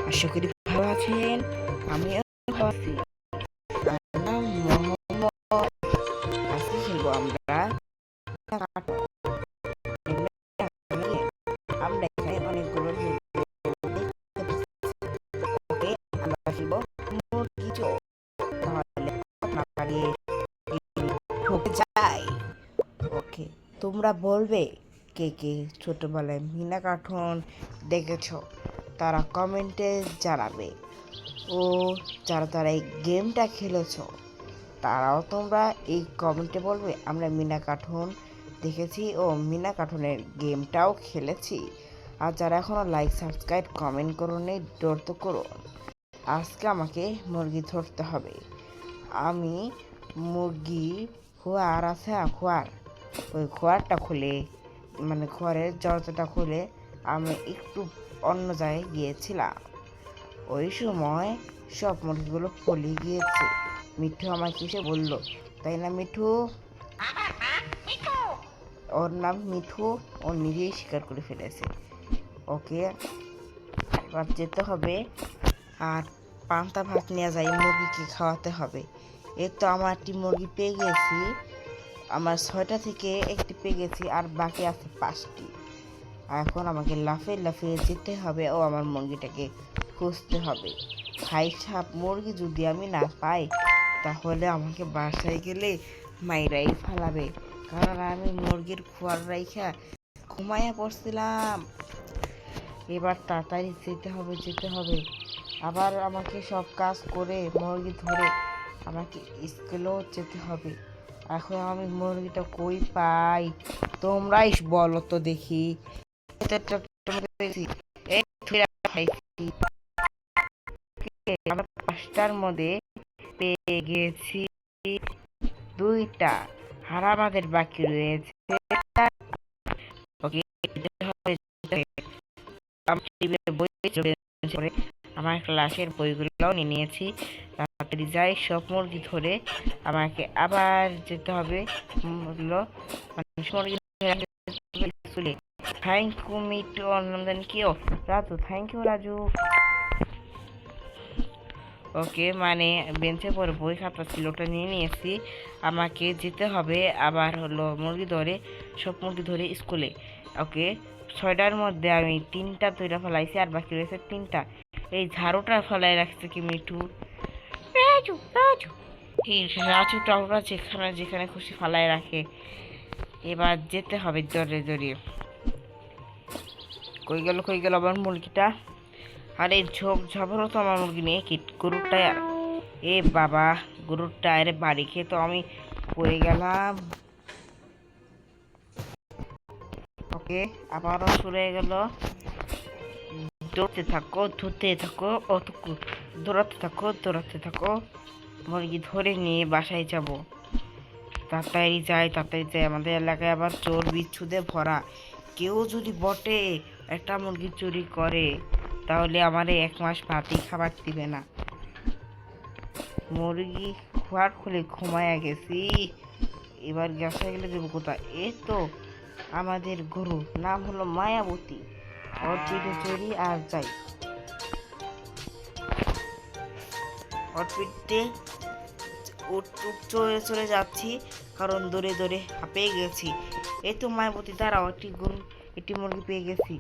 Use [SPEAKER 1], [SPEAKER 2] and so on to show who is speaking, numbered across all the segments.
[SPEAKER 1] আশা করি ভালো আছেন। আমিও ভালো আছি। আমার নাম মোহাম্মদ। আজকে খেলবো আমরা কার্টুন। আমরা এখানে অনেকগুলো ওকে আমরা খেলবো মুরগি চোর। তাহলে না পারিয়ে ঢুকে যাই। ওকে, তোমরা বলবে কে কে ছোটবেলায় মিনা কার্টুন দেখেছো, তারা কমেন্টে জানাবে। ও যারা যারা এই গেমটা খেলেছো তারাও তোমরা এই কমেন্টে বলবে আমরা মিনা কার্টুন দেখেছি ও মিনা কার্টুনের গেমটাও খেলেছি। আর যারা এখনও লাইক সাবস্ক্রাইব কমেন্ট করোনি ডোর তো করো। আজকে আমাকে মুরগি ধরতে হবে। আমি মুরগি খোয়ার আছে না, খোয়ার ওই খোয়ারটা খুলে মানে খোয়ারের দরজাটা খুলে আমি একটু অন্য জায়গায় গিয়েছিলাম। ওই সময় সব মুরগিগুলো পলিয়ে গিয়েছে। মিঠু আমাকে এসে বলল, তাই না মিঠু? ওর নাম মিঠু, ও নিজেই স্বীকার করে ফেলেছে। ওকে, এবার যেতে হবে আর পান্তা ভাত নিয়ে যাই, মুরগিকে খাওয়াতে হবে। এই তো আমার একটি মুরগি পেয়ে গেছি। আমার 6টা থেকে একটি পেয়ে গেছি আর বাকি আছে 5টি। এখন আমাকে লাফিয়ে লাফিয়ে যেতে হবে ও আমার মুরগিটাকে খুঁজতে হবে। ভাই সাপ, মুরগি যদি আমি না পাই তাহলে আমাকে বাসায় গেলে মাইরাই ফালাবে, কারণ আমি মুরগির খোয়ার রাইখা ঘুমাইয়া পড়ছিলাম। এবার তাড়াতাড়ি যেতে হবে। আবার আমাকে সব কাজ করে মুরগি ধরে আমাকে স্কুলেও যেতে হবে। এখন আমি মুরগিটা কই পাই তোমরাই বলো তো দেখি। আমরা 5টার মধ্যে পেয়ে গেছি 2টা, আর আমাদের বাকি রয়েছে। ওকে, আমার ক্লাসের বইগুলোও নিয়ে নিয়েছি। তাড়াতাড়ি যাই, সব মুরগি ধরে আমাকে আবার যেতে হবে। থ্যাংক ইউ মিটু, অন্যদিন কিও রাজু, থ্যাংক ইউ রাজু। ওকে, মানে বেঞ্চে পরে বই খাতা ছিল, ওটা নিয়ে নিয়েছি। আমাকে যেতে হবে আবার হলো মুরগি ধরে, সব মুরগি ধরে স্কুলে। ওকে, 6টার মধ্যে আমি 3টা তৈরা ফেলাইছি আর বাকি রয়েছে 3টা। এই ঝাড়ুটা ফেলাই রাখছে কি মিঠু? রাজু রাজু, এই রাজুটা ওরা যেখানে যেখানে খুশি ফালাই রাখে। এবার যেতে হবে দরে দরে। কই গেল আমার মুরগিটা? আর এই ঝোপ ঝাপড়ও তো আমার মুরগি নিয়ে কি গরুর টায়ার। এ বাবা, গরুর টায়ারে বাড়ি খেয়ে তো আমি পড়ে গেলাম। ওকে, আবারও শুরু হয়ে গেল। দৌড়তে থাকো, ধরতে থাকো, দৌড়াতে থাকো। মুরগি ধরে নিয়ে বাসায় যাব। তাড়াতাড়ি যাই, আমাদের এলাকায় আবার চোর বিচ্ছুদে ভরা। কেউ যদি বটে একটা মুরগি চুরি করে তাহলে আমারে 1 মাস ভাতই খাবার দিবে না। মুরগি খোয়ার খুলে ঘুমায়া গেছি। এবার গ্যাসে গেলে দেবো কোথায়? এই তো আমাদের গরু, নাম হলো মায়াবতী। ওর পিঠে চড়ি আর যাই, ওর পিঠে চলে যাচ্ছি, কারণ দৌড়ে দৌড়ে হাঁপিয়ে গেছি। এই তো মায়াবতী, দাঁড়াও, একটি মুরগি পেয়ে গেছি।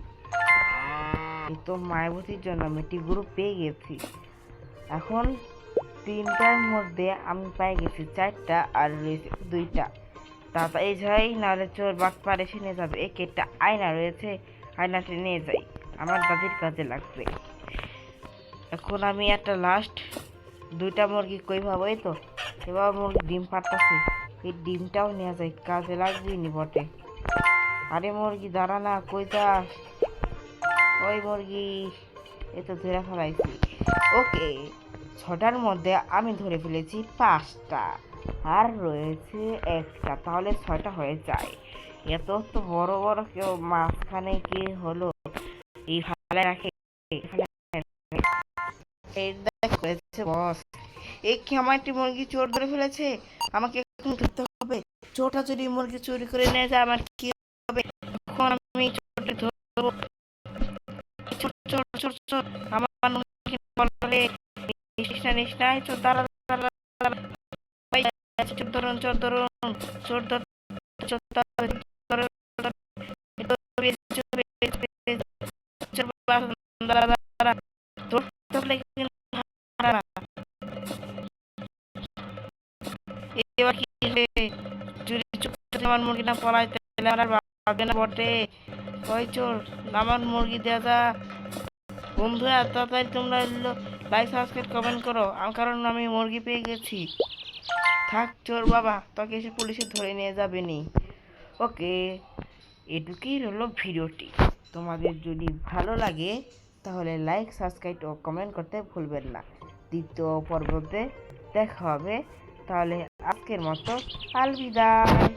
[SPEAKER 1] এই তো মায়াবতীর জন্য আমি একটি গরু পেয়ে গেছি। এখন 3টার মধ্যে আমি পেয়ে গেছি 4টা আর রয়েছে 2টা। তাড়াতাড়ি যাই, নাহলে চোর বাটপার এসে নিয়ে যাবে। একটা আয়না রয়েছে, আয়নাটি নিয়ে যাই, আমার দাদির কাজে লাগবে। এখন আমি একটা লাস্ট 2টা মুরগি কই ভাবো? এই তো এবার মুরগি ডিম পাড়তাছে, এই ডিমটাও নিয়ে যাই, কাজে লাগবে নি বটে। আরে মুরগি দাঁড়া না, কই যাস? ওই মুরগি, এই তো ধরে ফেলাইছি। ওকে, 6টার মধ্যে আমি ধরে ফেলেছি 5টা আর রয়েছে 1টা, তাহলে 6টা হয়ে যায়। এত তো বড় বড় কেউ মাঝখানে কি হলো? এই ফালে রাখে, বস। এই কি আমার একটি মুরগি চোর ধরে ফেলেছে, আমাকে এখন ধরতে হবে। চোরটা যদি মুরগি চুরি করে নিয়ে যায় আমার কি হবে? এখন আমি চোরটি ধরবো। চোর চোর চোর চোর, আমার পারিস নাই, চোর দাঁড়া দাঁড়া দাঁড়া। ওই চোর ধরুন, চোর ধরুন, চোর ধর, চোর ধর, ধর, ধর, চোর পেয়েছি, চোর পেয়েছি, পেয়েছি, চোর দাঁড়া দাঁড়া দাঁড়া। ধরতে হলে কিন্তু হারা না। এবার কি রে? চুরি চুরি আমার মুরগি না পলাইতে আমার আর ভাববে না বটে। ওই চোর, আমার মুরগি দেয়া যা। বন্ধুরা তাড়াতাড়ি তোমরা লাইক সাবস্ক্রাইব কমেন্ট করো, কারণ আমি মুরগি পেয়ে গেছি। থাক চোর বাবা, তোকে এসে পুলিশে ধরে নিয়ে যাবে নি। ওকে, এটুকুই হলো ভিডিওটি। তোমাদের যদি ভালো লাগে তাহলে লাইক সাবস্ক্রাইব ও কমেন্ট করতে ভুলবেন না। দ্বিতীয় পর্বতে দেখা হবে। তাহলে আজকের মতো আলবিদায়।